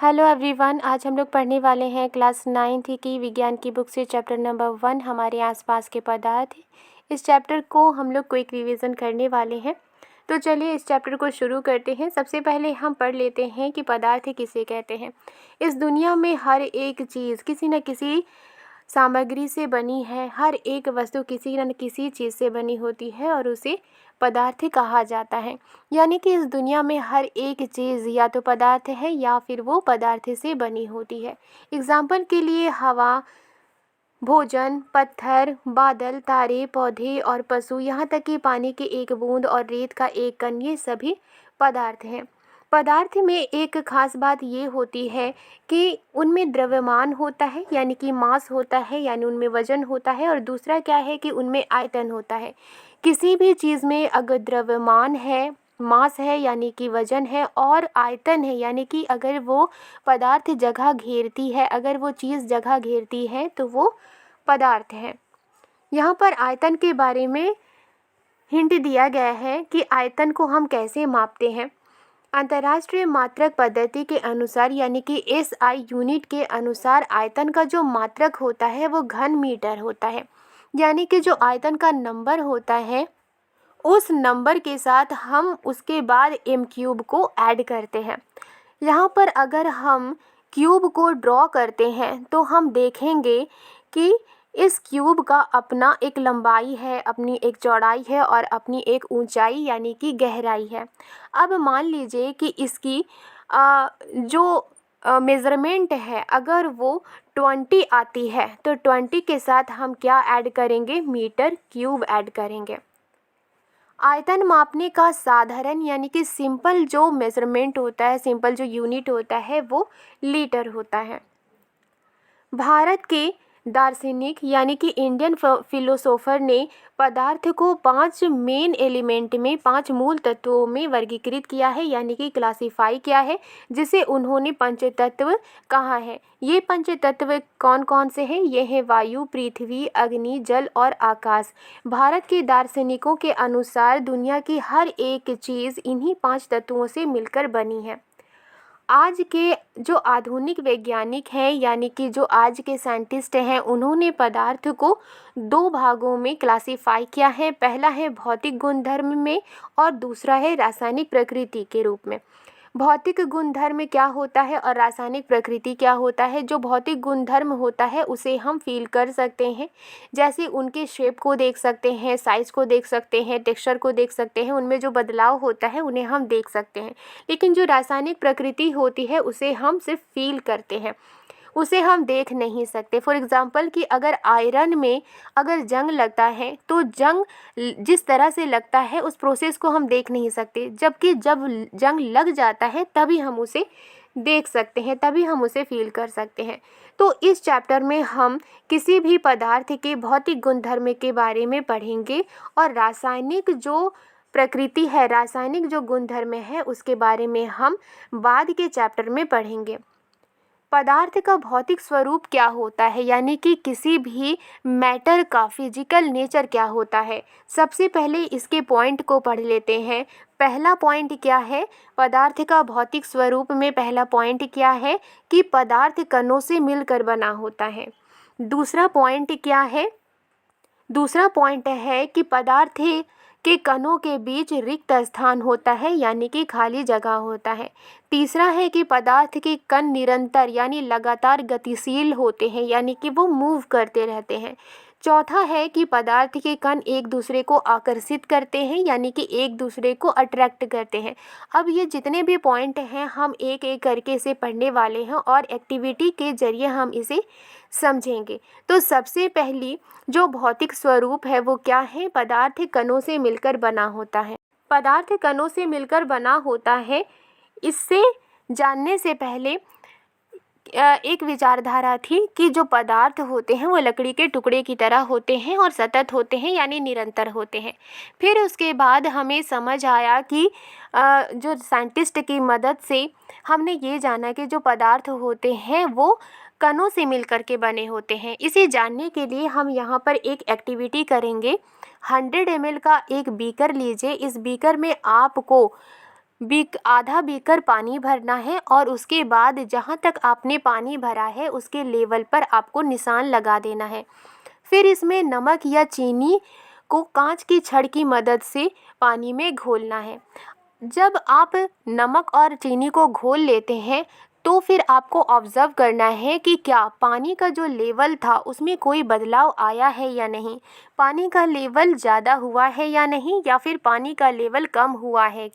Hello everyone, आज हम लोग पढ़ने वाले हैं क्लास 9th की विज्ञान की बुक से चैप्टर नंबर 1 हमारे आसपास के पदार्थ। इस चैप्टर को हम लोग क्विक रिवीजन करने वाले हैं। तो चलिए इस चैप्टर को शुरू करते हैं। सबसे पहले हम पढ़ लेते हैं कि पदार्थ किसे कहते हैं। इस दुनिया में हर एक चीज़ किसी न किसी सामग्री से बनी है। हर एक वस्तु किसी न किसी चीज़ से बनी होती है और उसे पदार्थ कहा जाता है। यानी कि इस दुनिया में हर एक चीज़ या तो पदार्थ है या फिर वो पदार्थ से बनी होती है। एग्जाम्पल के लिए हवा, भोजन, पत्थर, बादल, तारे, पौधे और पशु, यहाँ तक कि पानी की एक बूंद और रेत का एक कण, ये सभी पदार्थ हैं। पदार्थ में एक खास बात ये होती है कि उनमें द्रव्यमान होता है, यानी कि मास होता है, यानी उनमें वजन होता है। और दूसरा क्या है कि उनमें आयतन होता है। किसी भी चीज़ में अगर द्रव्यमान है, मास है यानी कि वजन है, और आयतन है यानी कि अगर वो पदार्थ जगह घेरती है, अगर वो चीज़ जगह घेरती है तो वो पदार्थ है। यहाँ पर आयतन के बारे में हिंट दिया गया है कि आयतन को हम कैसे मापते हैं। अंतर्राष्ट्रीय मात्रक पद्धति के अनुसार यानी कि SI यूनिट के अनुसार आयतन का जो मात्रक होता है वो घन मीटर होता है। यानी कि जो आयतन का नंबर होता है उस नंबर के साथ हम उसके बाद m क्यूब को ऐड करते हैं। यहाँ पर अगर हम क्यूब को ड्रॉ करते हैं तो हम देखेंगे कि इस क्यूब का अपना एक लंबाई है, अपनी एक चौड़ाई है और अपनी एक ऊंचाई यानी कि गहराई है। अब मान लीजिए कि इसकी जो मेज़रमेंट है अगर वो 20 आती है तो 20 के साथ हम क्या ऐड करेंगे, मीटर क्यूब ऐड करेंगे। आयतन मापने का साधारण यानी कि सिंपल जो मेज़रमेंट होता है, सिंपल जो यूनिट होता है वो लीटर होता है। भारत के दार्शनिक यानी कि इंडियन फिलोसोफर ने पदार्थ को 5 मेन एलिमेंट में, 5 मूल तत्वों में वर्गीकृत किया है यानी कि क्लासीफाई किया है, जिसे उन्होंने पंचतत्व कहा है। ये पंचतत्व कौन कौन से हैं? ये हैं वायु, पृथ्वी, अग्नि, जल और आकाश। भारत के दार्शनिकों के अनुसार दुनिया की हर एक चीज़ इन्हीं 5 तत्वों से मिलकर बनी है। आज के जो आधुनिक वैज्ञानिक हैं यानी कि जो आज के साइंटिस्ट हैं, उन्होंने पदार्थ को 2 भागों में क्लासीफाई किया है। पहला है भौतिक गुणधर्म में और दूसरा है रासायनिक प्रकृति के रूप में। भौतिक गुणधर्म क्या होता है और रासायनिक प्रकृति क्या होता है? जो भौतिक गुणधर्म होता है उसे हम फील कर सकते हैं, जैसे उनके शेप को देख सकते हैं, साइज़ को देख सकते हैं, टेक्सचर को देख सकते हैं, उनमें जो बदलाव होता है उन्हें हम देख सकते हैं। लेकिन जो रासायनिक प्रकृति होती है उसे हम सिर्फ फील करते हैं, उसे हम देख नहीं सकते। फॉर एग्ज़ाम्पल कि अगर आयरन में अगर जंग लगता है तो जंग जिस तरह से लगता है उस प्रोसेस को हम देख नहीं सकते, जबकि जब जंग लग जाता है तभी हम उसे देख सकते हैं, तभी हम उसे फील कर सकते हैं। तो इस चैप्टर में हम किसी भी पदार्थ के भौतिक गुणधर्म के बारे में पढ़ेंगे और रासायनिक जो प्रकृति है, रासायनिक जो गुणधर्म है उसके बारे में हम बाद के चैप्टर में पढ़ेंगे। पदार्थ का भौतिक स्वरूप क्या होता है, यानी कि किसी भी मैटर का फिजिकल नेचर क्या होता है। सबसे पहले इसके पॉइंट को पढ़ लेते हैं। पहला पॉइंट क्या है पदार्थ का भौतिक स्वरूप में? पहला पॉइंट क्या है कि पदार्थ कणों से मिलकर बना होता है। दूसरा पॉइंट क्या है? दूसरा पॉइंट है कि पदार्थ के कणों के बीच रिक्त स्थान होता है यानी कि खाली जगह होता है। तीसरा है कि पदार्थ के कण निरंतर यानी लगातार गतिशील होते हैं यानी कि वो मूव करते रहते हैं। चौथा है कि पदार्थ के कण एक दूसरे को आकर्षित करते हैं यानी कि एक दूसरे को अट्रैक्ट करते हैं। अब ये जितने भी पॉइंट हैं हम एक एक करके इसे पढ़ने वाले हैं और एक्टिविटी के जरिए हम इसे समझेंगे। तो सबसे पहली जो भौतिक स्वरूप है वो क्या है? पदार्थ कणों से मिलकर बना होता है। पदार्थ कणों से मिलकर बना होता है। इससे जानने से पहले एक विचारधारा थी कि जो पदार्थ होते हैं वो लकड़ी के टुकड़े की तरह होते हैं और सतत होते हैं यानी निरंतर होते हैं। फिर उसके बाद हमें समझ आया कि जो साइंटिस्ट की मदद से हमने ये जाना कि जो पदार्थ होते हैं वो कणों से मिलकर के बने होते हैं। इसे जानने के लिए हम यहाँ पर एक एक्टिविटी करेंगे। 100 ml का एक बीकर लीजिए। इस बीकर में आपको आधा बीकर पानी भरना है और उसके बाद जहाँ तक आपने पानी भरा है उसके लेवल पर आपको निशान लगा देना है। फिर इसमें नमक या चीनी को कांच की छड़ की मदद से पानी में घोलना है। जब आप नमक और चीनी को घोल लेते हैं तो फिर आपको ऑब्ज़र्व करना है कि क्या पानी का जो लेवल था उसमें कोई बदलाव आया है या नहीं, पानी का लेवल ज़्यादा हुआ है या नहीं, या फिर पानी का लेवल कम हुआ है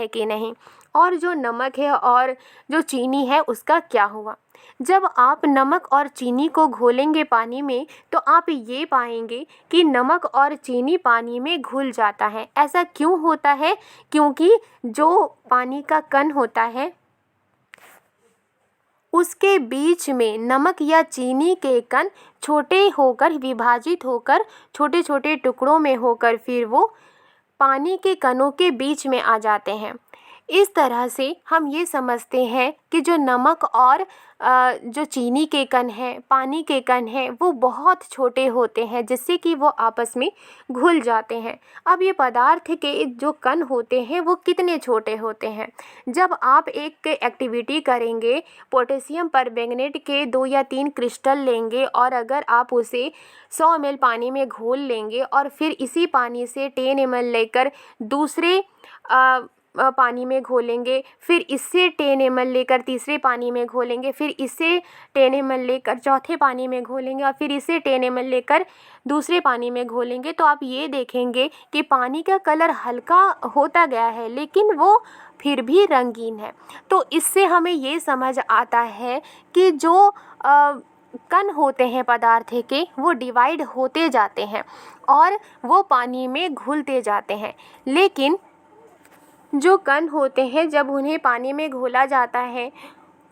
कि नहीं, और जो नमक है और जो चीनी है उसका क्या हुआ। जब आप नमक और चीनी को घोलेंगे पानी में तो आप ये पाएंगे कि नमक और चीनी पानी में घुल जाता है। ऐसा क्यों होता है? क्योंकि जो पानी का कण होता है उसके बीच में नमक या चीनी के कण छोटे होकर विभाजित होकर छोटे छोटे टुकड़ों में होकर फिर वो पानी के कणों के बीच में आ जाते हैं। इस तरह से हम ये समझते हैं कि जो नमक और जो चीनी के कण हैं, पानी के कण हैं, वो बहुत छोटे होते हैं जिससे कि वो आपस में घुल जाते हैं। अब ये पदार्थ के जो कण होते हैं वो कितने छोटे होते हैं? जब आप एक एक्टिविटी करेंगे, पोटेशियम परमैंगनेट के 2 या 3 क्रिस्टल लेंगे और अगर आप उसे 100 ml पानी में घोल लेंगे और फिर इसी पानी से 10 ml लेकर दूसरे पानी में घोलेंगे, फिर इससे 10 ml लेकर तीसरे पानी में घोलेंगे, फिर इससे 10 ml लेकर चौथे पानी में घोलेंगे और फिर इसे 10 ml लेकर दूसरे पानी में घोलेंगे, तो आप ये देखेंगे कि पानी का कलर हल्का होता गया है लेकिन वो फिर भी रंगीन है। तो इससे हमें ये समझ आता है कि जो कण होते हैं पदार्थ के वो डिवाइड होते जाते हैं और वो पानी में घुलते जाते हैं, लेकिन जो कण होते हैं जब उन्हें पानी में घोला जाता है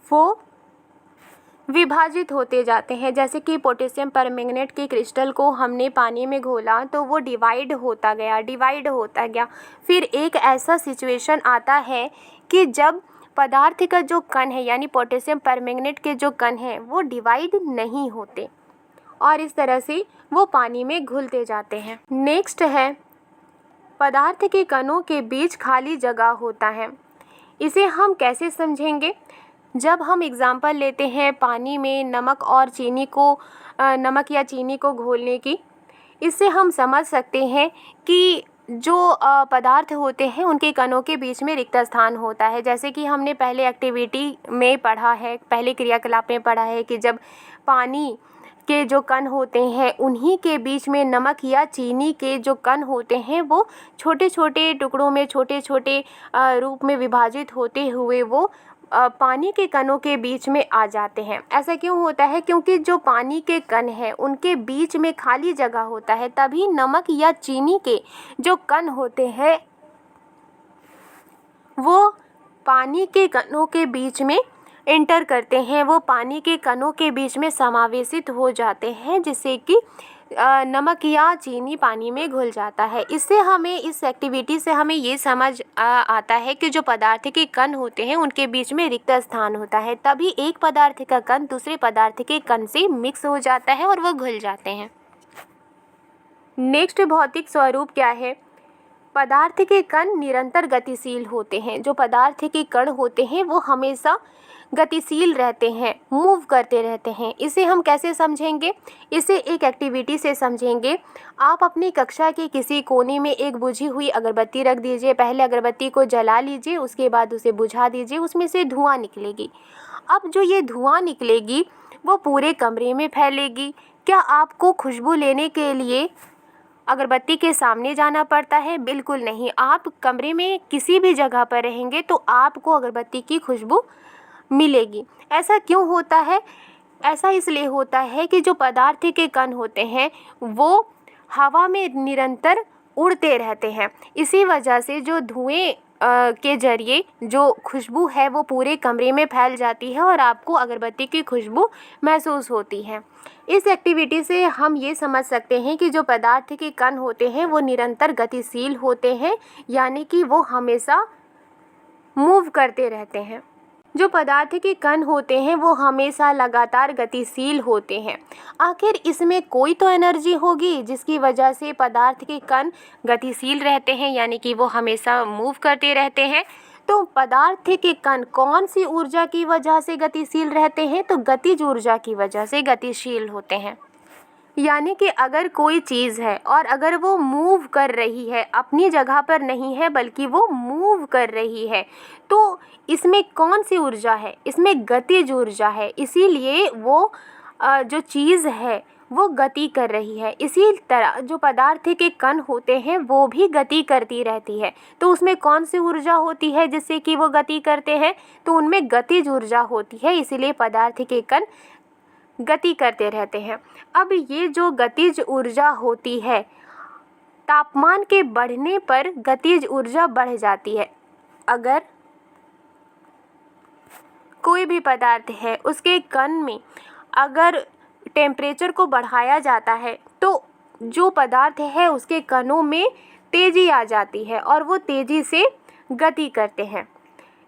वो विभाजित होते जाते हैं। जैसे कि पोटेशियम परमैंगनेट के क्रिस्टल को हमने पानी में घोला तो वो डिवाइड होता गया। फिर एक ऐसा सिचुएशन आता है कि जब पदार्थ का जो कण है यानी पोटेशियम परमैंगनेट के जो कण हैं वो डिवाइड नहीं होते और इस तरह से वो पानी में घुलते जाते हैं। नेक्स्ट है, पदार्थ के कणों के बीच खाली जगह होता है। इसे हम कैसे समझेंगे? जब हम एग्जाम्पल लेते हैं पानी में नमक या चीनी को घोलने की, इससे हम समझ सकते हैं कि जो पदार्थ होते हैं उनके कणों के बीच में रिक्त स्थान होता है। जैसे कि हमने पहले एक्टिविटी में पढ़ा है, पहले क्रियाकलाप में पढ़ा है कि जब पानी के जो कण होते हैं उन्हीं के बीच में नमक या चीनी के जो कण होते हैं वो छोटे छोटे टुकड़ों में छोटे छोटे रूप में विभाजित होते हुए वो पानी के कणों के बीच में आ जाते हैं। ऐसा क्यों होता है? क्योंकि जो पानी के कण हैं उनके बीच में खाली जगह होता है, तभी नमक या चीनी के जो कण होते हैं वो पानी के कणों के बीच में एंटर करते हैं, वो पानी के कणों के बीच में समावेशित हो जाते हैं जिससे कि नमक या चीनी पानी में घुल जाता है। इससे हमें इस एक्टिविटी से हमें ये समझ आता है कि जो पदार्थ के कण होते हैं उनके बीच में रिक्त स्थान होता है, तभी एक पदार्थ का कण दूसरे पदार्थ के कण से मिक्स हो जाता है और वो घुल जाते हैं। नेक्स्ट भौतिक स्वरूप क्या है? पदार्थ के कण निरंतर गतिशील होते हैं। जो पदार्थ के कण होते हैं वो हमेशा गतिशील रहते हैं, मूव करते रहते हैं। इसे हम कैसे समझेंगे? इसे एक एक्टिविटी से समझेंगे। आप अपनी कक्षा के किसी कोने में एक बुझी हुई अगरबत्ती रख दीजिए। पहले अगरबत्ती को जला लीजिए, उसके बाद उसे बुझा दीजिए, उसमें से धुआं निकलेगी। अब जो ये धुआं निकलेगी वो पूरे कमरे में फैलेगी। क्या आपको खुशबू लेने के लिए अगरबत्ती के सामने जाना पड़ता है? बिल्कुल नहीं। आप कमरे में किसी भी जगह पर रहेंगे तो आपको अगरबत्ती की खुशबू मिलेगी। ऐसा क्यों होता है? ऐसा इसलिए होता है कि जो पदार्थ के कण होते हैं वो हवा में निरंतर उड़ते रहते हैं। इसी वजह से जो धुएं के जरिए जो खुशबू है वो पूरे कमरे में फैल जाती है और आपको अगरबत्ती की खुशबू महसूस होती है। इस एक्टिविटी से हम ये समझ सकते हैं कि जो पदार्थ के कण होते हैं वो निरंतर गतिशील होते हैं, यानी कि वो हमेशा मूव करते रहते हैं। जो पदार्थ के कण होते हैं वो हमेशा लगातार गतिशील होते हैं। आखिर इसमें कोई तो एनर्जी होगी जिसकी वजह से पदार्थ के कण गतिशील रहते हैं, यानी कि वो हमेशा मूव करते रहते हैं। तो पदार्थ के कण कौन सी ऊर्जा की वजह से गतिशील रहते हैं? तो गतिज ऊर्जा की वजह से गतिशील होते हैं। यानी कि अगर कोई चीज़ है और अगर वो मूव कर रही है, अपनी जगह पर नहीं है बल्कि वो मूव कर रही है, तो इसमें कौन सी ऊर्जा है? इसमें गतिज ऊर्जा है। इसीलिए वो जो चीज़ है वो गति कर रही है। इसी तरह जो पदार्थ के कण होते हैं वो भी गति करती रहती है। तो उसमें कौन सी ऊर्जा होती है जिससे कि वो गति करते हैं? तो उनमें गतिज ऊर्जा होती है। इसीलिए पदार्थ के कण गति करते रहते हैं। अब ये जो गतिज ऊर्जा होती है, तापमान के बढ़ने पर गतिज ऊर्जा बढ़ जाती है। अगर कोई भी पदार्थ है उसके कण में अगर टेम्परेचर को बढ़ाया जाता है तो जो पदार्थ है उसके कणों में तेज़ी आ जाती है और वो तेज़ी से गति करते हैं।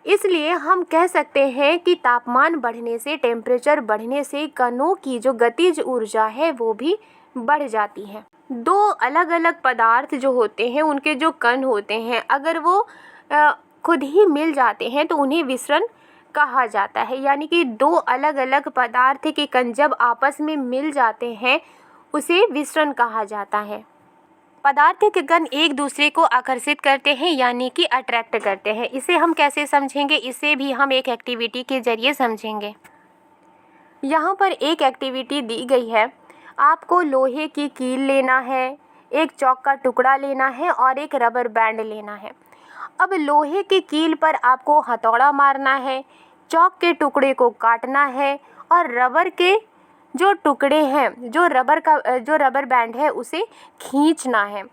इसलिए हम कह सकते हैं कि तापमान बढ़ने से, टेम्परेचर बढ़ने से कणों की जो गतिज ऊर्जा है वो भी बढ़ जाती है। दो अलग अलग पदार्थ जो होते हैं उनके जो कण होते हैं, अगर वो खुद ही मिल जाते हैं तो उन्हें विसरण कहा जाता है। यानी कि दो अलग अलग पदार्थ के कण जब आपस में मिल जाते हैं उसे विसरण कहा जाता है। पदार्थ के कण एक दूसरे को आकर्षित करते हैं, यानी कि अट्रैक्ट करते हैं। इसे हम कैसे समझेंगे? इसे भी हम एक एक्टिविटी के ज़रिए समझेंगे। यहाँ पर एक एक्टिविटी दी गई है। आपको लोहे की कील लेना है, एक चॉक का टुकड़ा लेना है और एक रबर बैंड लेना है। अब लोहे की कील पर आपको हथौड़ा मारना है, चॉक के टुकड़े को काटना है और रबर के जो टुकड़े हैं, जो रबर बैंड है उसे खींचना है।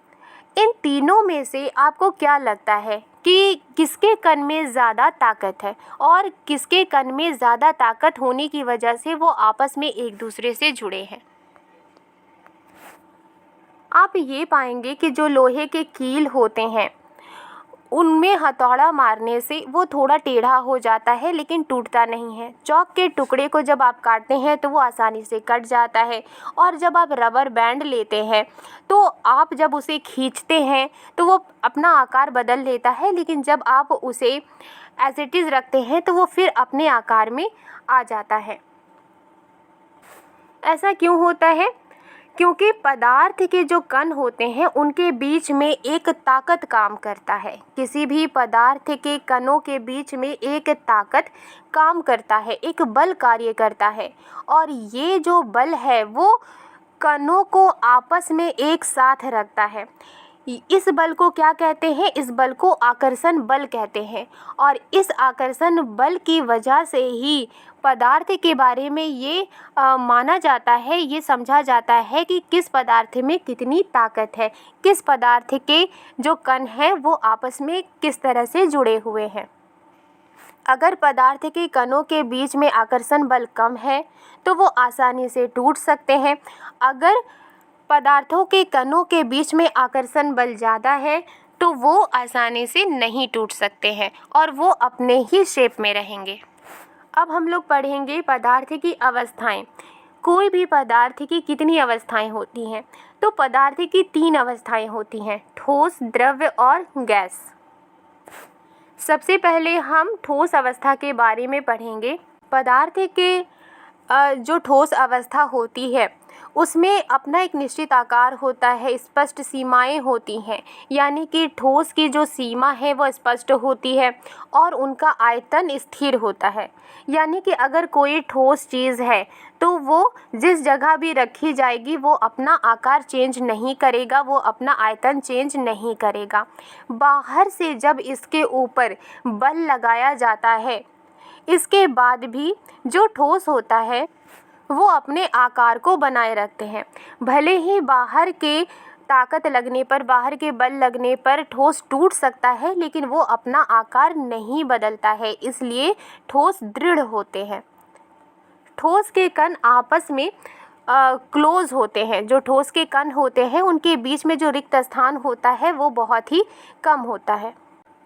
इन तीनों में से आपको क्या लगता है कि किसके कण में ज़्यादा ताकत है और किसके कण में ज़्यादा ताकत होने की वजह से वो आपस में एक दूसरे से जुड़े हैं? आप ये पाएंगे कि जो लोहे के कील होते हैं उनमें हथौड़ा मारने से वो थोड़ा टेढ़ा हो जाता है लेकिन टूटता नहीं है। चॉक के टुकड़े को जब आप काटते हैं तो वो आसानी से कट जाता है और जब आप रबर बैंड लेते हैं तो आप जब उसे खींचते हैं तो वो अपना आकार बदल लेता है, लेकिन जब आप उसे एज इट इज़ रखते हैं तो वो फिर अपने आकार में आ जाता है। ऐसा क्यों होता है? क्योंकि पदार्थ के जो कण होते हैं उनके बीच में एक ताकत काम करता है। किसी भी पदार्थ के कणों के बीच में एक ताकत काम करता है, एक बल कार्य करता है और ये जो बल है वो कणों को आपस में एक साथ रखता है। इस बल को क्या कहते हैं? इस बल को आकर्षण बल कहते हैं और इस आकर्षण बल की वजह से ही पदार्थ के बारे में ये माना जाता है, ये समझा जाता है कि किस पदार्थ में कितनी ताकत है, किस पदार्थ के जो कण हैं वो आपस में किस तरह से जुड़े हुए हैं। अगर पदार्थ के कणों के बीच में आकर्षण बल कम है तो वो आसानी से टूट सकते हैं। अगर पदार्थों के कणों के बीच में आकर्षण बल ज़्यादा है तो वो आसानी से नहीं टूट सकते हैं और वो अपने ही शेप में रहेंगे। अब हम लोग पढ़ेंगे पदार्थ की अवस्थाएं। कोई भी पदार्थ की कितनी अवस्थाएं होती हैं? तो पदार्थ की 3 अवस्थाएं होती हैं, ठोस, द्रव्य और गैस। सबसे पहले हम ठोस अवस्था के बारे में पढ़ेंगे। पदार्थ के जो ठोस अवस्था होती है उसमें अपना एक निश्चित आकार होता है, स्पष्ट सीमाएं होती हैं, यानी कि ठोस की जो सीमा है वो स्पष्ट होती है और उनका आयतन स्थिर होता है। यानी कि अगर कोई ठोस चीज़ है तो वो जिस जगह भी रखी जाएगी वो अपना आकार चेंज नहीं करेगा, वो अपना आयतन चेंज नहीं करेगा। बाहर से जब इसके ऊपर बल लगाया जाता है इसके बाद भी जो ठोस होता है वो अपने आकार को बनाए रखते हैं। भले ही बाहर के ताकत लगने पर, बाहर के बल लगने पर ठोस टूट सकता है लेकिन वो अपना आकार नहीं बदलता है, इसलिए ठोस दृढ़ होते हैं। ठोस के कण आपस में क्लोज होते हैं। जो ठोस के कण होते हैं उनके बीच में जो रिक्त स्थान होता है वो बहुत ही कम होता है।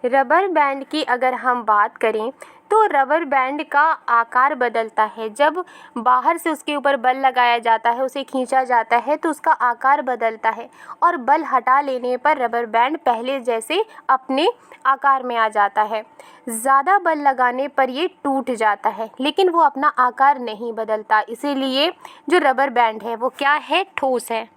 रबर बैंड की अगर हम बात करें तो रबर बैंड का आकार बदलता है। जब बाहर से उसके ऊपर बल लगाया जाता है, उसे खींचा जाता है तो उसका आकार बदलता है और बल हटा लेने पर रबर बैंड पहले जैसे अपने आकार में आ जाता है। ज़्यादा बल लगाने पर ये टूट जाता है, लेकिन वो अपना आकार नहीं बदलता। इसीलिए जो रबर बैंड है वो क्या है? ठोस है।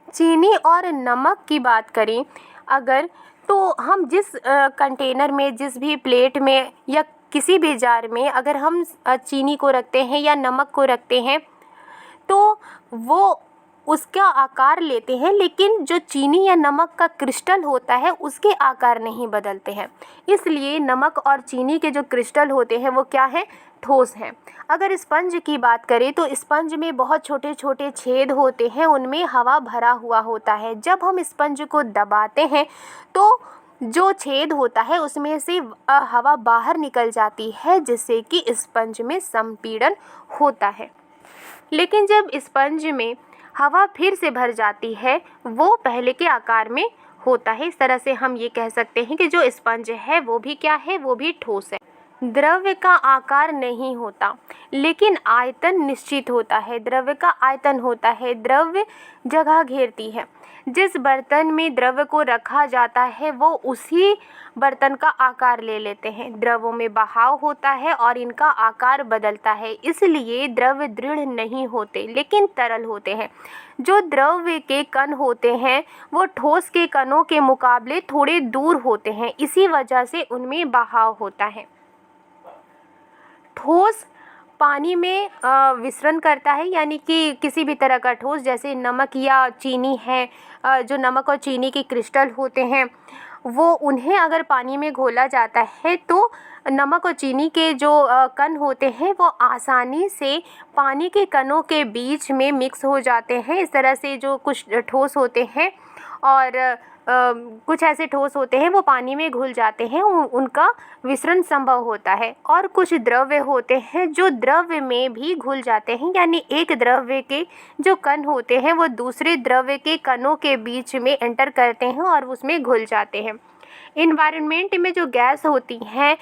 चीनी और नमक की बात करें अगर, तो हम जिस कंटेनर में, जिस भी प्लेट में या किसी भी जार में अगर हम चीनी को रखते हैं या नमक को रखते हैं तो वो उसका आकार लेते हैं, लेकिन जो चीनी या नमक का क्रिस्टल होता है उसके आकार नहीं बदलते हैं। इसलिए नमक और चीनी के जो क्रिस्टल होते हैं वो क्या हैं? ठोस हैं। अगर स्पंज की बात करें तो स्पंज में बहुत छोटे छोटे छेद होते हैं, उनमें हवा भरा हुआ होता है। जब हम स्पंज को दबाते हैं तो जो छेद होता है उसमें से हवा बाहर निकल जाती है, जिससे कि स्पंज में संपीड़न होता है। लेकिन जब स्पंज में हवा फिर से भर जाती है वो पहले के आकार में होता है। इस तरह से हम ये कह सकते हैं कि जो स्पंज है वो भी क्या है? वो भी ठोस है। द्रव्य का आकार नहीं होता, लेकिन आयतन निश्चित होता है। द्रव्य का आयतन होता है। द्रव्य जगह घेरती है। जिस बर्तन में द्रव्य को रखा जाता है वो उसी बर्तन का आकार ले लेते हैं। द्रवों में बहाव होता है और इनका आकार बदलता है, इसलिए द्रव्य दृढ़ नहीं होते लेकिन तरल होते हैं। जो द्रव्य के कण होते हैं वो ठोस के कणों के मुकाबले थोड़े दूर होते हैं, इसी वजह से उनमें बहाव होता है। ठोस पानी में विसरण करता है, यानी कि किसी भी तरह का ठोस, जैसे नमक या चीनी है, जो नमक और चीनी के क्रिस्टल होते हैं वो, उन्हें अगर पानी में घोला जाता है तो नमक और चीनी के जो कण होते हैं वो आसानी से पानी के कणों के बीच में मिक्स हो जाते हैं। इस तरह से जो कुछ ठोस होते हैं और कुछ ऐसे ठोस होते हैं वो पानी में घुल जाते हैं, उनका विसरण संभव होता है। और कुछ द्रव्य होते हैं जो द्रव्य में भी घुल जाते हैं, यानी एक द्रव्य के जो कण होते हैं वो दूसरे द्रव्य के कणों के बीच में एंटर करते हैं और उसमें घुल जाते हैं। इन्वायरमेंट में जो गैस होती हैं,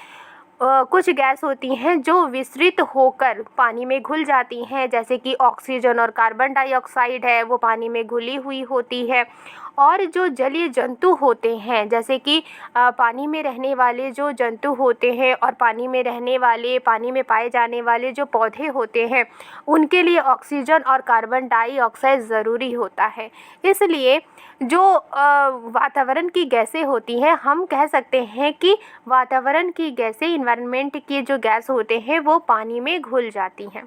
कुछ गैस होती हैं जो विसरित होकर पानी में घुल जाती हैं, जैसे कि ऑक्सीजन और कार्बन डाइऑक्साइड है, वो पानी में घुली हुई होती है। और जो जलीय जंतु होते हैं, जैसे कि पानी में रहने वाले जो जंतु होते हैं और पानी में रहने वाले, पानी में पाए जाने वाले जो पौधे होते हैं, उनके लिए ऑक्सीजन और कार्बन डाइऑक्साइड ज़रूरी होता है। इसलिए जो वातावरण की गैसें होती हैं, हम कह सकते हैं कि वातावरण की गैसें, इन्वायरमेंट की जो गैस होते हैं वो पानी में घुल जाती हैं।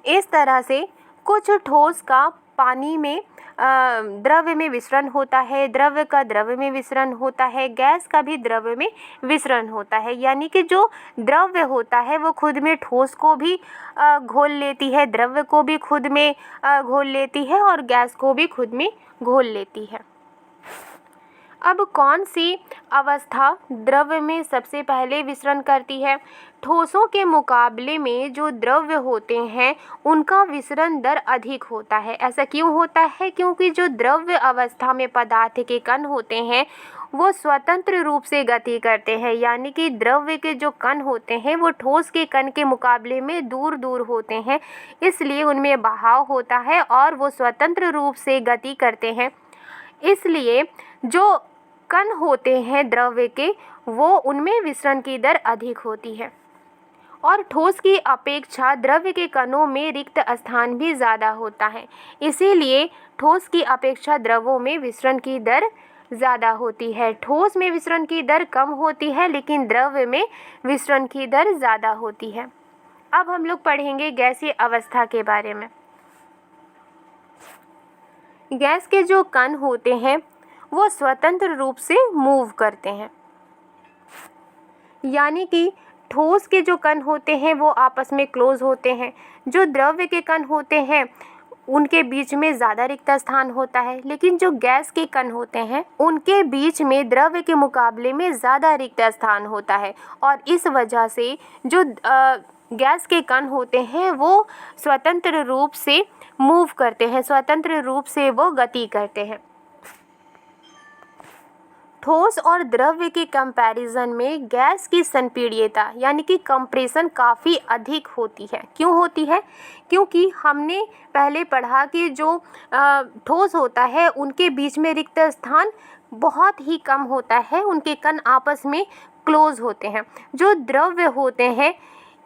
इस तरह से कुछ ठोस का पानी में द्रव्य में विसरण होता है, द्रव्य का द्रव्य में विसरण होता है, गैस का भी द्रव्य में विसरण होता है। यानी कि जो द्रव्य होता है वो खुद में ठोस को भी घोल लेती है, द्रव्य को भी खुद में घोल लेती है और गैस को भी खुद में घोल लेती है। अब कौन सी अवस्था द्रव्य में सबसे पहले विसरण करती है? ठोसों के मुकाबले में जो द्रव्य होते हैं उनका विसरण दर अधिक होता है। ऐसा क्यों होता है? क्योंकि जो द्रव्य अवस्था में पदार्थ के कण होते हैं वो स्वतंत्र रूप से गति करते हैं, यानी कि द्रव्य के जो कण होते हैं वो ठोस के कण के मुकाबले में दूर दूर होते हैं, इसलिए उनमें बहाव होता है और वो स्वतंत्र रूप से गति करते हैं। इसलिए जो कण होते हैं द्रव्य के, वो उनमें विसरण की दर अधिक होती है। और ठोस की अपेक्षा द्रव्य के कणों में रिक्त स्थान भी ज़्यादा होता है, इसीलिए ठोस की अपेक्षा द्रवों में विसरण की दर ज़्यादा होती है। ठोस में विसरण की दर कम होती है, लेकिन द्रव्य में विसरण की दर ज़्यादा होती है। अब हम लोग पढ़ेंगे गैसीय अवस्था के बारे में। गैस के जो कण होते हैं वो स्वतंत्र रूप से मूव करते हैं, यानी कि ठोस के जो कण होते हैं वो आपस में क्लोज होते हैं। जो द्रव्य के कण होते हैं उनके बीच में ज़्यादा रिक्त स्थान होता है, लेकिन जो गैस के कण होते हैं उनके बीच में द्रव्य के मुकाबले में ज़्यादा रिक्त स्थान होता है। और इस वजह से जो गैस के कण होते हैं वो स्वतंत्र रूप से मूव करते हैं, स्वतंत्र रूप से वो गति करते हैं। ठोस और द्रव्य के कंपैरिजन में गैस की संपीड्यता यानी कि कंप्रेशन काफ़ी अधिक होती है। क्यों होती है? क्योंकि हमने पहले पढ़ा कि जो ठोस होता है उनके बीच में रिक्त स्थान बहुत ही कम होता है, उनके कण आपस में क्लोज होते हैं। जो द्रव्य होते हैं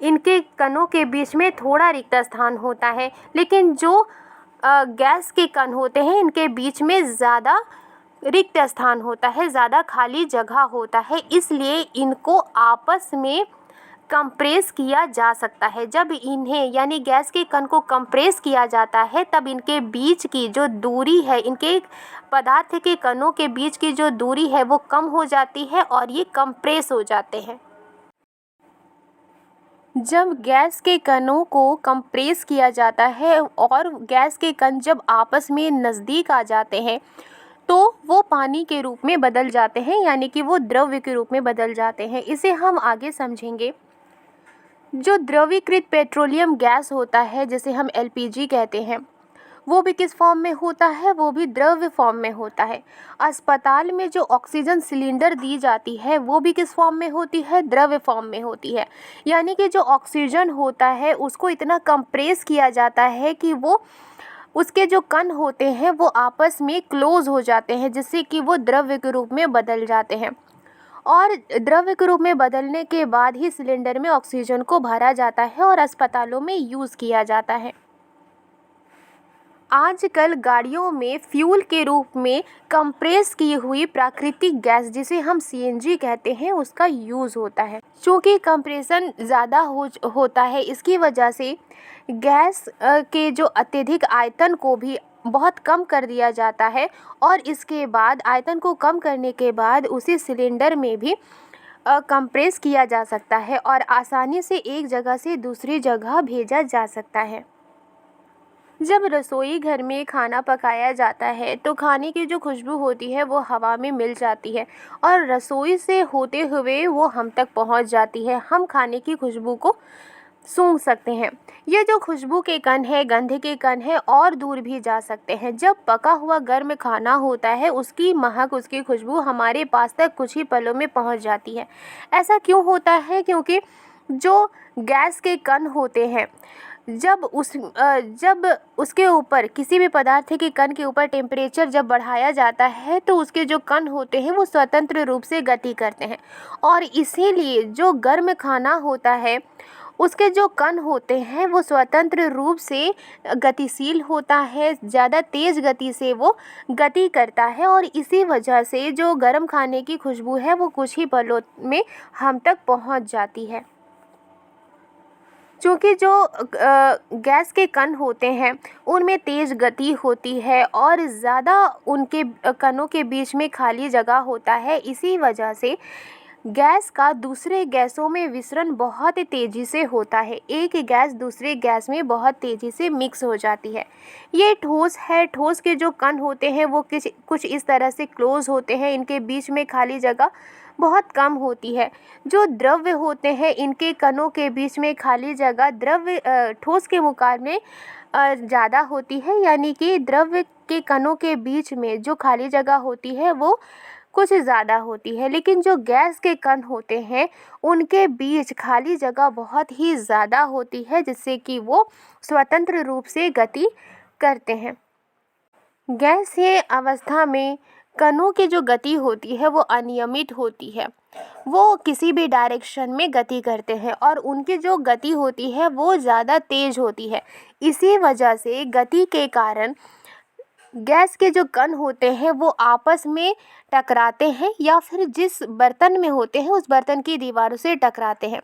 इनके कणों के बीच में थोड़ा रिक्त स्थान होता है, लेकिन जो गैस के कण होते हैं इनके बीच में ज़्यादा रिक्त स्थान होता है, ज़्यादा खाली जगह होता है, इसलिए इनको आपस में कंप्रेस किया जा सकता है। जब इन्हें यानी गैस के कण को कंप्रेस किया जाता है तब इनके बीच की जो दूरी है, इनके पदार्थ के कणों के बीच की जो दूरी है वो कम हो जाती है और ये कंप्रेस हो जाते हैं। जब गैस के कणों को कंप्रेस किया जाता है और गैस के कण जब आपस में नज़दीक आ जाते हैं तो वो पानी के रूप में बदल जाते हैं, यानी कि वो द्रव्य के रूप में बदल जाते हैं। इसे हम आगे समझेंगे। जो द्रवीकृत पेट्रोलियम गैस होता है जिसे हम एलपीजी कहते हैं, वो भी किस फॉर्म में होता है? वो भी द्रव्य फॉर्म में होता है। अस्पताल में जो ऑक्सीजन सिलेंडर दी जाती है वो भी किस फॉर्म में होती है? द्रव्य फॉर्म में होती है। यानी कि जो ऑक्सीजन होता है उसको इतना कंप्रेस किया जाता है कि वो उसके जो कण होते हैं वो आपस में क्लोज हो जाते हैं, जिससे कि वो द्रव्य के रूप में बदल जाते हैं। और द्रव्य के रूप में बदलने के बाद ही सिलेंडर में ऑक्सीजन को भरा जाता है और अस्पतालों में यूज़ किया जाता है। आजकल गाड़ियों में फ्यूल के रूप में कंप्रेस की हुई प्राकृतिक गैस जिसे हम सीएनजी कहते हैं उसका यूज़ होता है। चूँकि कंप्रेशन ज़्यादा होता है इसकी वजह से गैस के जो अत्यधिक आयतन को भी बहुत कम कर दिया जाता है और इसके बाद आयतन को कम करने के बाद उसी सिलेंडर में भी कंप्रेस किया जा सकता है और आसानी से एक जगह से दूसरी जगह भेजा जा सकता है। जब रसोई घर में खाना पकाया जाता है तो खाने की जो खुशबू होती है वो हवा में मिल जाती है और रसोई से होते हुए वो हम तक पहुंच जाती है। हम खाने की खुशबू को सूंघ सकते हैं। ये जो खुशबू के कण है, गंध के कण है और दूर भी जा सकते हैं। जब पका हुआ गर्म खाना होता है उसकी महक, उसकी खुशबू हमारे पास तक कुछ ही पलों में पहुंच जाती है। ऐसा क्यों होता है? क्योंकि जो गैस के कण होते हैं जब उसके ऊपर किसी भी पदार्थ के कण के ऊपर टेम्परेचर जब बढ़ाया जाता है तो उसके जो कण होते हैं वो स्वतंत्र रूप से गति करते हैं और इसीलिए जो गर्म खाना होता है उसके जो कण होते हैं वो स्वतंत्र रूप से गतिशील होता है, ज़्यादा तेज़ गति से वो गति करता है और इसी वजह से जो गर्म खाने की खुशबू है वो कुछ ही पलों में हम तक पहुंच जाती है। क्योंकि जो गैस के कण होते हैं उनमें तेज़ गति होती है और ज़्यादा उनके कणों के बीच में खाली जगह होता है, इसी वजह से गैस का दूसरे गैसों में विसरण बहुत तेज़ी से होता है। एक गैस दूसरे गैस में बहुत तेज़ी से मिक्स हो जाती है। ये ठोस है। ठोस के जो कण होते हैं वो कुछ इस तरह से क्लोज होते हैं, इनके बीच में खाली जगह बहुत कम होती है। जो द्रव्य होते हैं इनके कणों के बीच में खाली जगह द्रव्य ठोस के मुकाबले ज़्यादा होती है, यानी कि द्रव्य के कणों के बीच में जो खाली जगह होती है वो कुछ ज़्यादा होती है। लेकिन जो गैस के कण होते हैं उनके बीच खाली जगह बहुत ही ज़्यादा होती है, जिससे कि वो स्वतंत्र रूप से गति करते हैं। गैसीय अवस्था में कणों की जो गति होती है वो अनियमित होती है। वो किसी भी डायरेक्शन में गति करते हैं और उनकी जो गति होती है वो ज़्यादा तेज़ होती है। इसी वजह से गति के कारण गैस के जो कण होते हैं वो आपस में टकराते हैं या फिर जिस बर्तन में होते हैं उस बर्तन की दीवारों से टकराते हैं।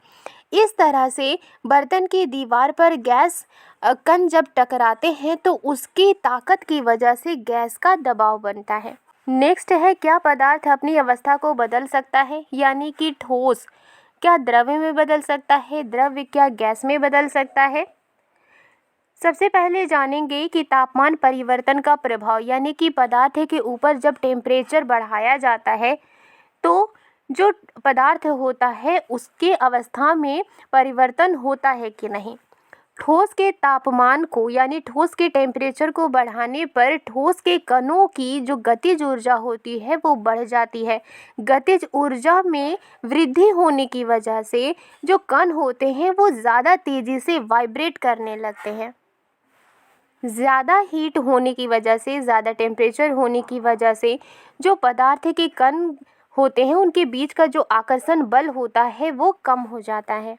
इस तरह से बर्तन की दीवार पर गैस कण जब टकराते हैं तो उसकी ताकत की वजह से गैस का दबाव बनता है। नेक्स्ट है, क्या पदार्थ अपनी अवस्था को बदल सकता है? यानी कि ठोस क्या द्रव्य में बदल सकता है? द्रव्य क्या गैस में बदल सकता है? सबसे पहले जानेंगे कि तापमान परिवर्तन का प्रभाव, यानी कि पदार्थ के ऊपर जब टेम्परेचर बढ़ाया जाता है तो जो पदार्थ होता है उसके अवस्था में परिवर्तन होता है कि नहीं। ठोस के तापमान को यानी ठोस के टेम्परेचर को बढ़ाने पर ठोस के कणों की जो गतिज ऊर्जा होती है वो बढ़ जाती है। गतिज ऊर्जा में वृद्धि होने की वजह से जो कण होते हैं वो ज़्यादा तेज़ी से वाइब्रेट करने लगते हैं। ज़्यादा हीट होने की वजह से, ज़्यादा टेम्परेचर होने की वजह से जो पदार्थ के कण होते हैं उनके बीच का जो आकर्षण बल होता है वो कम हो जाता है।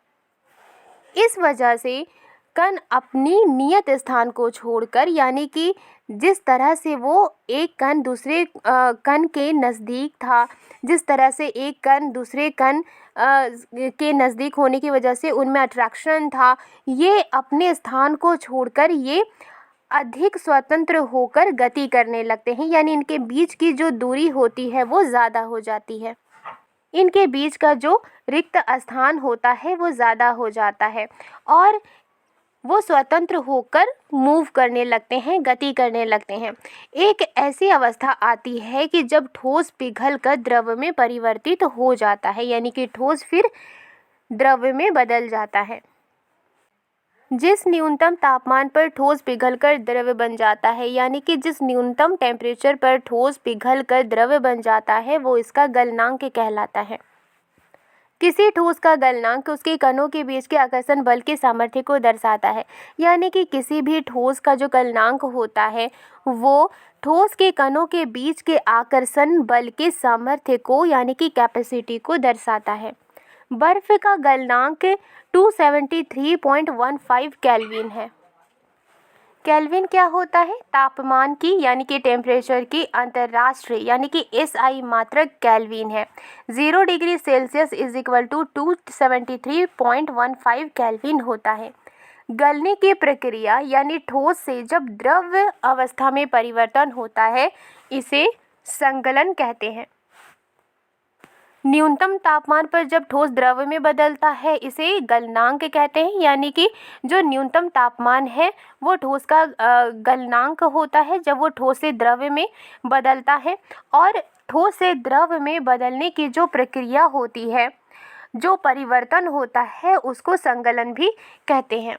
इस वजह से कण अपनी नियत स्थान को छोड़कर यानी कि जिस तरह से वो एक कण दूसरे कण के नज़दीक था, जिस तरह से एक कण दूसरे कण के नज़दीक होने की वजह से उनमें अट्रैक्शन था, ये अपने स्थान को छोड़कर ये अधिक स्वतंत्र होकर गति करने लगते हैं, यानी इनके बीच की जो दूरी होती है वो ज़्यादा हो जाती है। इनके बीच का जो रिक्त स्थान होता है वो ज़्यादा हो जाता है और वो स्वतंत्र होकर मूव करने लगते हैं, गति करने लगते हैं। एक ऐसी अवस्था आती है कि जब ठोस पिघलकर द्रव में परिवर्तित हो जाता है, यानी कि ठोस फिर द्रव में बदल जाता है। जिस न्यूनतम तापमान पर ठोस पिघलकर द्रव बन जाता है, यानी कि जिस न्यूनतम टेम्परेचर पर ठोस पिघलकर द्रव बन जाता है वो इसका गलनांक कहलाता है। किसी ठोस का गलनांक उसके कणों के बीच के आकर्षण बल के सामर्थ्य को दर्शाता है, यानी कि किसी भी ठोस का जो गलनांक होता है वो ठोस के कणों के बीच के आकर्षण बल के सामर्थ्य को यानी कि कैपेसिटी को दर्शाता है। बर्फ का गलनांक 273.15 केल्विन है। केल्विन क्या होता है? तापमान की यानी कि टेम्परेचर की अंतर्राष्ट्रीय यानी कि SI मात्रक केल्विन है। 0 degree Celsius is equal to 273.15 kelvin होता है। गलने की प्रक्रिया यानी ठोस से जब द्रव अवस्था में परिवर्तन होता है इसे संगलन कहते हैं। न्यूनतम तापमान पर जब ठोस द्रव में बदलता है इसे गलनांक कहते हैं, यानी कि जो न्यूनतम तापमान है वो ठोस का गलनांक होता है जब वो ठोस से द्रव में बदलता है। और ठोस से द्रव में बदलने की जो प्रक्रिया होती है, जो परिवर्तन होता है उसको संगलन भी कहते हैं।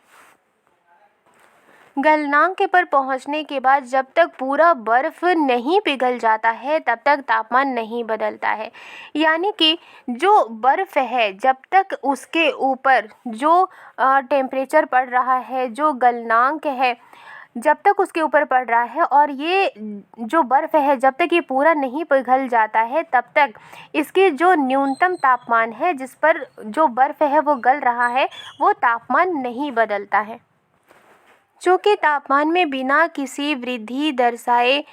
गलनांक पर पहुंचने के बाद जब तक पूरा बर्फ नहीं पिघल जाता है तब तक तापमान नहीं बदलता है, यानी कि जो बर्फ है जब तक उसके ऊपर जो टेम्परेचर पड़ रहा है, जो गलनांक है जब तक उसके ऊपर पड़ रहा है और ये जो बर्फ़ है जब तक ये पूरा नहीं पिघल जाता है तब तक इसके जो न्यूनतम तापमान है जिस पर जो बर्फ़ है वो गल रहा है वो तापमान नहीं बदलता है। चूँकि तापमान में बिना किसी वृद्धि दर्शाए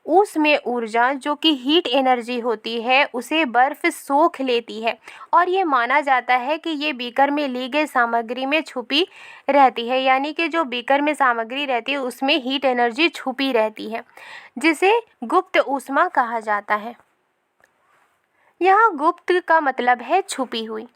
ऊष्मीय ऊर्जा जो कि हीट एनर्जी होती है उसे बर्फ़ सोख लेती है और ये माना जाता है कि ये बीकर में ली गई सामग्री में छुपी रहती है, यानी कि जो बीकर में सामग्री रहती है उसमें हीट एनर्जी छुपी रहती है जिसे गुप्त ऊष्मा कहा जाता है। यहाँ गुप्त का मतलब है छुपी हुई।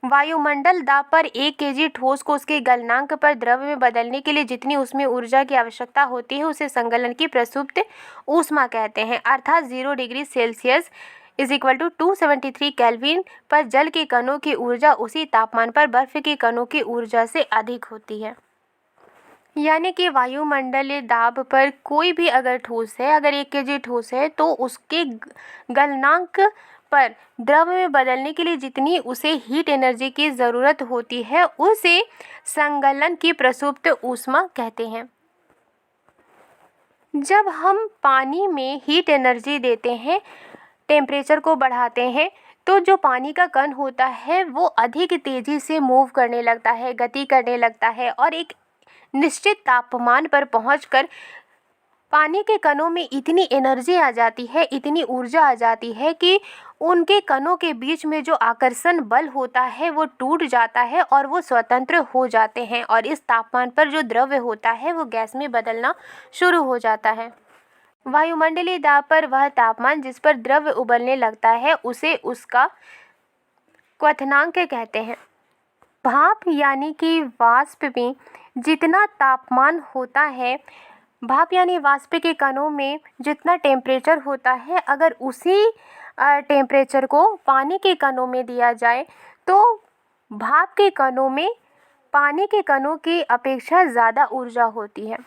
वायुमंडल दाब पर 1 kg ठोस को उसके गलनांक पर द्रव में बदलने के लिए जितनी उसमें ऊर्जा की आवश्यकता होती है उसे संगलन की प्रसुप्त ऊष्मा कहते हैं, अर्थात 0 degree Celsius is equal to 273 kelvin पर जल के कणों की ऊर्जा उसी तापमान पर बर्फ के कणों की ऊर्जा से अधिक होती है। यानी कि वायुमंडलीय दाब पर कोई भी अगर ठोस है, अगर 1 kg ठोस है तो उसके गलनांक पर द्रव में बदलने के लिए जितनी उसे हीट एनर्जी की ज़रूरत होती है उसे संगलन की प्रसुप्त ऊष्मा कहते हैं। जब हम पानी में हीट एनर्जी देते हैं, टेम्परेचर को बढ़ाते हैं, तो जो पानी का कण होता है वो अधिक तेज़ी से मूव करने लगता है, गति करने लगता है और एक निश्चित तापमान पर पहुंचकर पानी के कणों में इतनी एनर्जी आ जाती है, इतनी ऊर्जा आ जाती है कि उनके कणों के बीच में जो आकर्षण बल होता है वो टूट जाता है और वो स्वतंत्र हो जाते हैं और इस तापमान पर जो द्रव्य होता है वो गैस में बदलना शुरू हो जाता है। वायुमंडलीय दाब पर वह तापमान जिस पर द्रव्य उबलने लगता है उसे उसका क्वथनांक कहते हैं। भाप यानी कि वाष्प में जितना तापमान होता है, भाप यानी वाष्प के कणों में जितना टेम्परेचर होता है, अगर उसी टेम्परेचर को पानी के कणों में दिया जाए तो भाप के कणों में पानी के कणों की अपेक्षा ज़्यादा ऊर्जा होती है।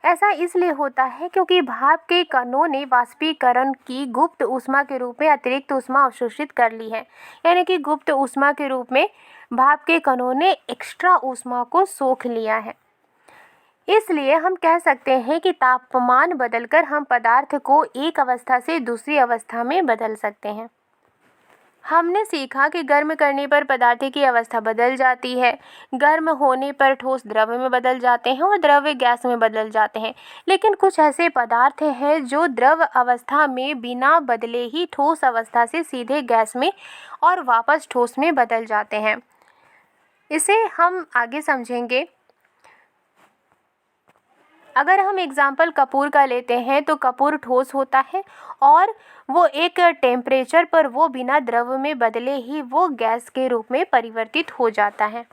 ऐसा इसलिए होता है क्योंकि भाप के कणों ने वाष्पीकरण की गुप्त ऊष्मा के रूप में अतिरिक्त ऊष्मा अवशोषित कर ली है। यानी कि गुप्त ऊष्मा के रूप में भाप के कणों ने एक्स्ट्रा ऊष्मा को सोख लिया है। इसलिए हम कह सकते हैं कि तापमान बदलकर हम पदार्थ को एक अवस्था से दूसरी अवस्था में बदल सकते हैं। हमने सीखा कि गर्म करने पर पदार्थ की अवस्था बदल जाती है, गर्म होने पर ठोस द्रव में बदल जाते हैं और द्रव गैस में बदल जाते हैं। लेकिन कुछ ऐसे पदार्थ हैं जो द्रव अवस्था में बिना बदले ही ठोस अवस्था से सीधे गैस में और वापस ठोस में बदल जाते हैं। इसे हम आगे समझेंगे। अगर हम एग्जाम्पल कपूर का लेते हैं तो कपूर ठोस होता है और वो एक टेम्परेचर पर वो बिना द्रव में बदले ही वो गैस के रूप में परिवर्तित हो जाता है।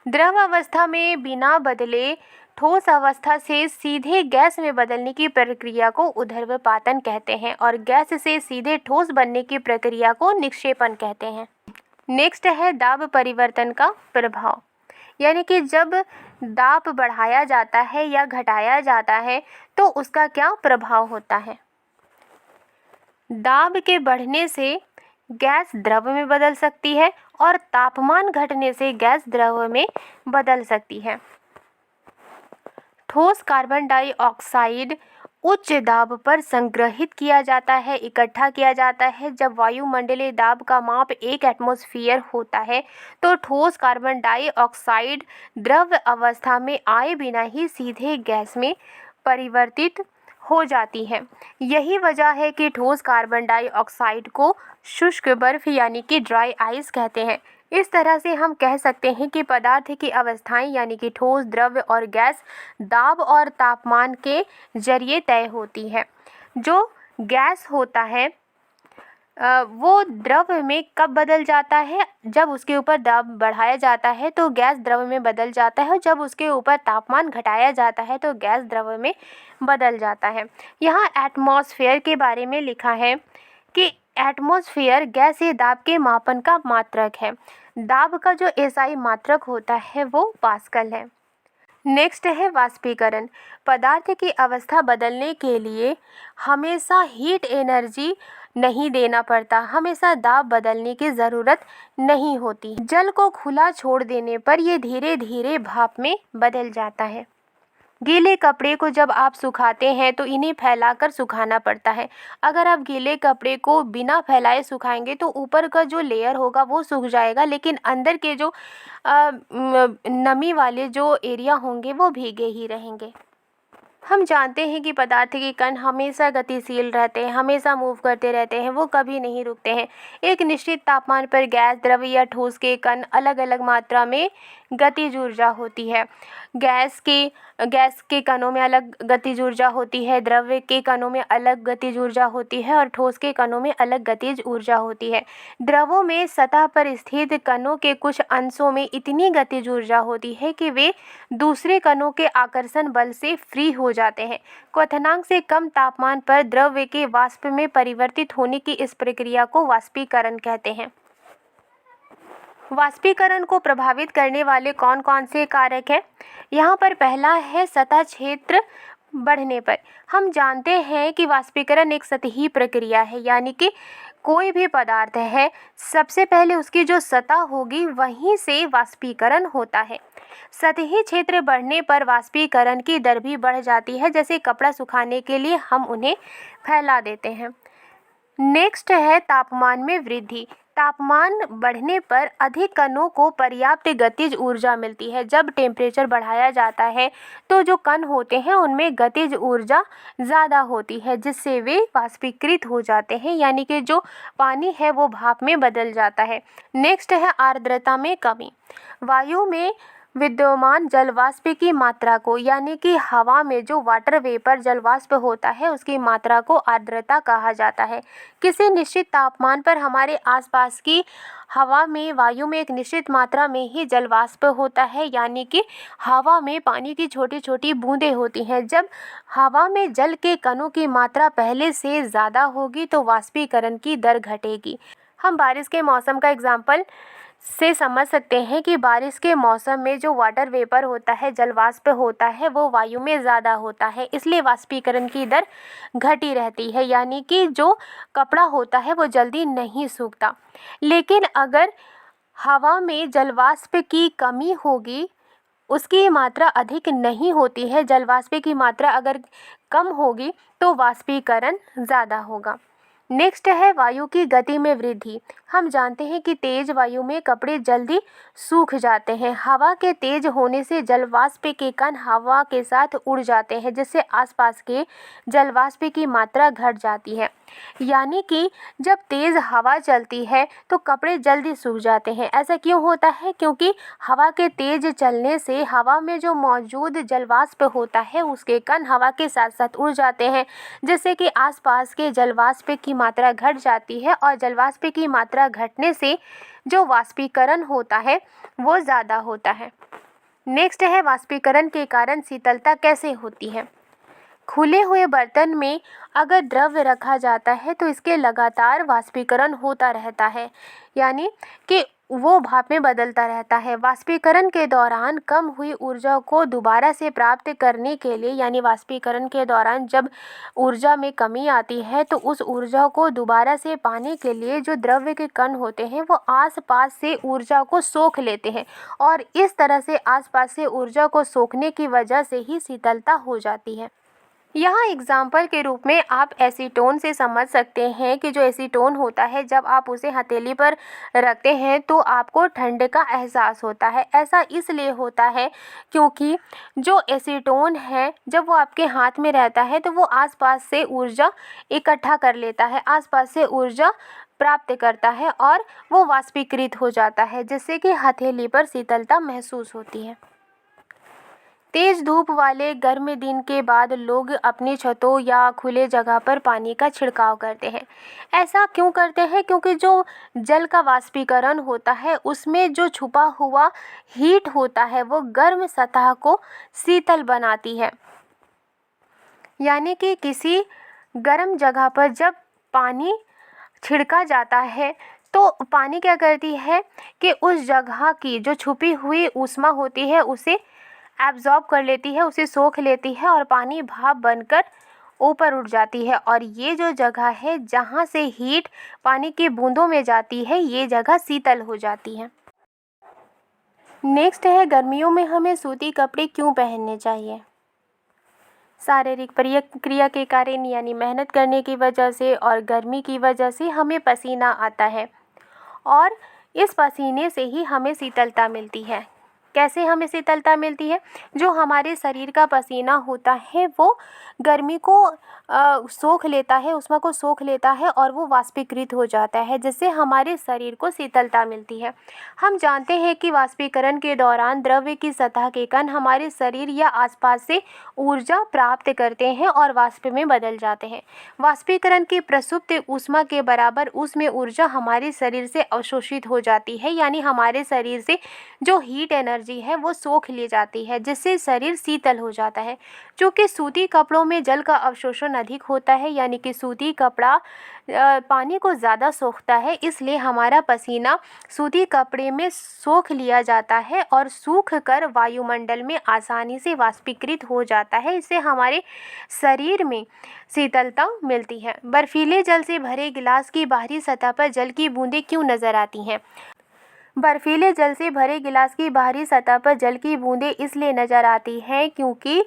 द्रव अवस्था में बिना बदले ठोस अवस्था से सीधे गैस में बदलने की प्रक्रिया को ऊर्ध्वपातन कहते हैं और गैस से सीधे ठोस बनने की प्रक्रिया को निक्षेपण कहते हैं। नेक्स्ट है दाब परिवर्तन का प्रभाव, यानी कि जब दाब बढ़ाया जाता है या घटाया जाता है तो उसका क्या प्रभाव होता है। दाब के बढ़ने से गैस द्रव में बदल सकती है और तापमान घटने से गैस द्रव में बदल सकती है। ठोस कार्बन डाइऑक्साइड उच्च दाब पर संग्रहित किया जाता है, इकट्ठा किया जाता है। जब वायुमंडलीय दाब का माप 1 एटमॉस्फेयर होता है तो ठोस कार्बन डाइऑक्साइड द्रव अवस्था में आए बिना ही सीधे गैस में परिवर्तित हो जाती है। यही वजह है कि ठोस कार्बन डाइऑक्साइड को शुष्क बर्फ यानी कि ड्राई आइस कहते हैं। इस तरह से हम कह सकते हैं कि पदार्थ की अवस्थाएं यानी कि ठोस, द्रव और गैस दाब और तापमान के जरिए तय होती है। जो गैस होता है वो द्रव में कब बदल जाता है, जब उसके ऊपर दाब बढ़ाया जाता है तो गैस द्रव में बदल जाता है और जब उसके ऊपर तापमान घटाया जाता है तो गैस द्रव में बदल जाता है। यहाँ एटमॉस्फेयर के बारे में लिखा है कि एटमॉस्फेयर गैसीय दाब के मापन का मात्रक है। दाब का जो एसआई मात्रक होता है वो पास्कल है। नेक्स्ट है वाष्पीकरण। पदार्थ की अवस्था बदलने के लिए हमेशा हीट एनर्जी नहीं देना पड़ता, हमेशा दाब बदलने की ज़रूरत नहीं होती। जल को खुला छोड़ देने पर यह धीरे धीरे भाप में बदल जाता है। गीले कपड़े को जब आप सुखाते हैं तो इन्हें फैलाकर सुखाना पड़ता है। अगर आप गीले कपड़े को बिना फैलाए सुखाएंगे तो ऊपर का जो लेयर होगा वो सूख जाएगा, लेकिन अंदर के जो नमी वाले जो एरिया होंगे वो भीगे ही रहेंगे। हम जानते हैं कि पदार्थ के कण हमेशा गतिशील रहते हैं, हमेशा मूव करते रहते हैं, वो कभी नहीं रुकते हैं। एक निश्चित तापमान पर गैस, द्रव या ठोस के कण अलग अलग मात्रा में गतिज ऊर्जा होती है। गैस के कणों में अलग गतिज ऊर्जा होती है, द्रव के कणों में अलग गतिज ऊर्जा होती है और ठोस के कणों में अलग गतिज ऊर्जा होती है। द्रवों में सतह पर स्थित कणों के कुछ अंशों में इतनी गतिज ऊर्जा होती है कि वे दूसरे कणों के आकर्षण बल से फ्री हो जाते हैं। क्वथनांक से कम तापमान पर द्रव के वाष्प में परिवर्तित होने की इस प्रक्रिया को वाष्पीकरण कहते हैं। वाष्पीकरण को प्रभावित करने वाले कौन कौन से कारक हैं? यहाँ पर पहला है सतह क्षेत्र बढ़ने पर। हम जानते हैं कि वाष्पीकरण एक सतही प्रक्रिया है, यानी कि कोई भी पदार्थ है सबसे पहले उसकी जो सतह होगी वहीं से वाष्पीकरण होता है। सतही क्षेत्र बढ़ने पर वाष्पीकरण की दर भी बढ़ जाती है। जैसे कपड़ा सुखाने के लिए हम उन्हें फैला देते हैं। नेक्स्ट है तापमान में वृद्धि। तापमान बढ़ने पर अधिक कणों को पर्याप्त गतिज ऊर्जा मिलती है। जब टेम्परेचर बढ़ाया जाता है तो जो कण होते हैं उनमें गतिज ऊर्जा ज़्यादा होती है, जिससे वे वाष्पीकृत हो जाते हैं, यानी कि जो पानी है वो भाप में बदल जाता है। नेक्स्ट है आर्द्रता में कमी। वायु में विद्यमान जलवाष्प की मात्रा को, यानी कि हवा में जो वाटर वेपर जलवाष्प होता है उसकी मात्रा को आर्द्रता कहा जाता है। किसी निश्चित तापमान पर हमारे आसपास की हवा में, वायु में एक निश्चित मात्रा में ही जलवाष्प होता है, यानी कि हवा में पानी की छोटी छोटी बूंदें होती हैं। जब हवा में जल के कणों की मात्रा पहले से ज़्यादा होगी तो वाष्पीकरण की दर घटेगी। हम बारिश के मौसम का एग्जाम्पल से समझ सकते हैं कि बारिश के मौसम में जो वाटर वेपर होता है, जल वाष्प होता है, वो वायु में ज़्यादा होता है, इसलिए वाष्पीकरण की दर घटी रहती है, यानी कि जो कपड़ा होता है वो जल्दी नहीं सूखता। लेकिन अगर हवा में जल वाष्प की कमी होगी, उसकी मात्रा अधिक नहीं होती है, जल वाष्प की मात्रा अगर कम होगी तो वाष्पीकरण ज़्यादा होगा। नेक्स्ट है वायु की गति में वृद्धि। हम जानते हैं कि तेज वायु में कपड़े जल्दी सूख जाते हैं। हवा के तेज होने से जल वाष्प के कण हवा के साथ उड़ जाते हैं, जिससे आसपास के जल वाष्प की मात्रा घट जाती है। यानी कि जब तेज हवा चलती है तो कपड़े जल्दी सूख जाते हैं। ऐसा क्यों होता है? क्योंकि हवा के तेज चलने से हवा में जो मौजूद जल वाष्प होता है उसके कण हवा के साथ साथ उड़ जाते हैं, जिससे कि आसपास के जल वाष्प की मात्रा घट जाती है, और जल वाष्प की मात्रा घटने से जो वाष्पीकरण होता है वो ज़्यादा होता है। नेक्स्ट है वाष्पीकरण के कारण शीतलता कैसे होती है। खुले हुए बर्तन में अगर द्रव्य रखा जाता है तो इसके लगातार वाष्पीकरण होता रहता है, यानी कि वो भाप में बदलता रहता है। वाष्पीकरण के दौरान कम हुई ऊर्जा को दोबारा से प्राप्त करने के लिए, यानी वाष्पीकरण के दौरान जब ऊर्जा में कमी आती है तो उस ऊर्जा को दोबारा से पाने के लिए जो द्रव्य के कण होते हैं वो आसपास से ऊर्जा को सोख लेते हैं, और इस तरह से आसपास से ऊर्जा को सोखने की वजह से ही शीतलता हो जाती है। यहाँ एग्जाम्पल के रूप में आप एसीटोन से समझ सकते हैं कि जो एसीटोन होता है, जब आप उसे हथेली पर रखते हैं तो आपको ठंड का एहसास होता है। ऐसा इसलिए होता है क्योंकि जो एसीटोन है जब वो आपके हाथ में रहता है तो वो आसपास से ऊर्जा इकट्ठा कर लेता है, आसपास से ऊर्जा प्राप्त करता है और वो वाष्पीकृत हो जाता है, जिससे कि हथेली पर शीतलता महसूस होती है। तेज धूप वाले गर्म दिन के बाद लोग अपनी छतों या खुले जगह पर पानी का छिड़काव करते हैं। ऐसा क्यों करते हैं? क्योंकि जो जल का वाष्पीकरण होता है उसमें जो छुपा हुआ हीट होता है वो गर्म सतह को शीतल बनाती है। यानी कि किसी गर्म जगह पर जब पानी छिड़का जाता है तो पानी क्या करती है कि उस जगह की जो छुपी हुई ऊष्मा होती है उसे एब्जॉर्ब कर लेती है, उसे सोख लेती है और पानी भाप बनकर ऊपर उठ जाती है। और ये जो जगह है जहाँ से हीट पानी की बूंदों में जाती है, ये जगह शीतल हो जाती है। नेक्स्ट है गर्मियों में हमें सूती कपड़े क्यों पहनने चाहिए। शारीरिक क्रिया के कारण, यानी मेहनत करने की वजह से और गर्मी की वजह से हमें पसीना आता है, और इस पसीने से ही हमें शीतलता मिलती है। कैसे हमें शीतलता मिलती है? जो हमारे शरीर का पसीना होता है वो गर्मी को सोख लेता है, ऊष्मा को सोख लेता है और वो वाष्पीकृत हो जाता है, जिससे हमारे शरीर को शीतलता मिलती है। हम जानते हैं कि वाष्पीकरण के दौरान द्रव्य की सतह के कण हमारे शरीर या आसपास से ऊर्जा प्राप्त करते हैं और वाष्प में बदल जाते हैं। वाष्पीकरण की प्रसुप्त ऊष्मा के बराबर उसमें ऊर्जा हमारे शरीर से अवशोषित हो जाती है, यानी हमारे शरीर से जो हीट एनर्जी है वो सोख ली जाती है, जिससे शरीर शीतल हो जाता है। चूँकि सूती कपड़ों में जल का अवशोषण अधिक होता है, यानी कि सूती कपड़ा पानी को ज़्यादा सोखता है, इसलिए हमारा पसीना सूती कपड़े में सोख लिया जाता है और सूख कर वायुमंडल में आसानी से वाष्पीकृत हो जाता है। इससे हमारे शरीर में शीतलता मिलती है। बर्फीले जल से भरे गिलास की बाहरी सतह पर जल की बूंदें क्यों नज़र आती हैं? बर्फीले जल से भरे गिलास की बाहरी सतह पर जल की बूंदें इसलिए नज़र आती हैं क्योंकि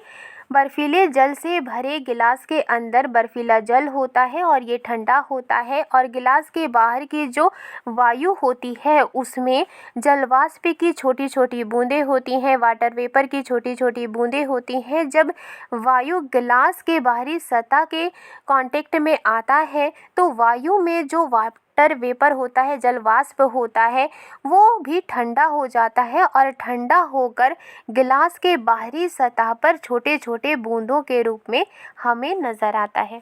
बर्फीले जल से भरे गिलास के अंदर बर्फीला जल होता है और ये ठंडा होता है, और गिलास के बाहर की जो वायु होती है उसमें जल वाष्प की छोटी छोटी बूंदें होती हैं, वाटर वेपर की छोटी छोटी बूंदें होती हैं। जब वायु गिलास के बाहरी सतह के कांटेक्ट में आता है तो वायु में जो वाटर वेपर होता है, जल वाष्प होता है, वो भी ठंडा हो जाता है और ठंडा होकर गिलास के बाहरी सतह पर छोटे छोटे बूंदों के रूप में हमें नज़र आता है।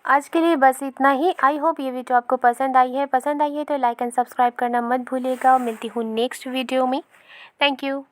आज के लिए बस इतना ही। आई होप ये वीडियो आपको पसंद आई है तो लाइक एंड सब्सक्राइब करना मत भूलिएगा। मिलती हूँ नेक्स्ट वीडियो में। Thank you.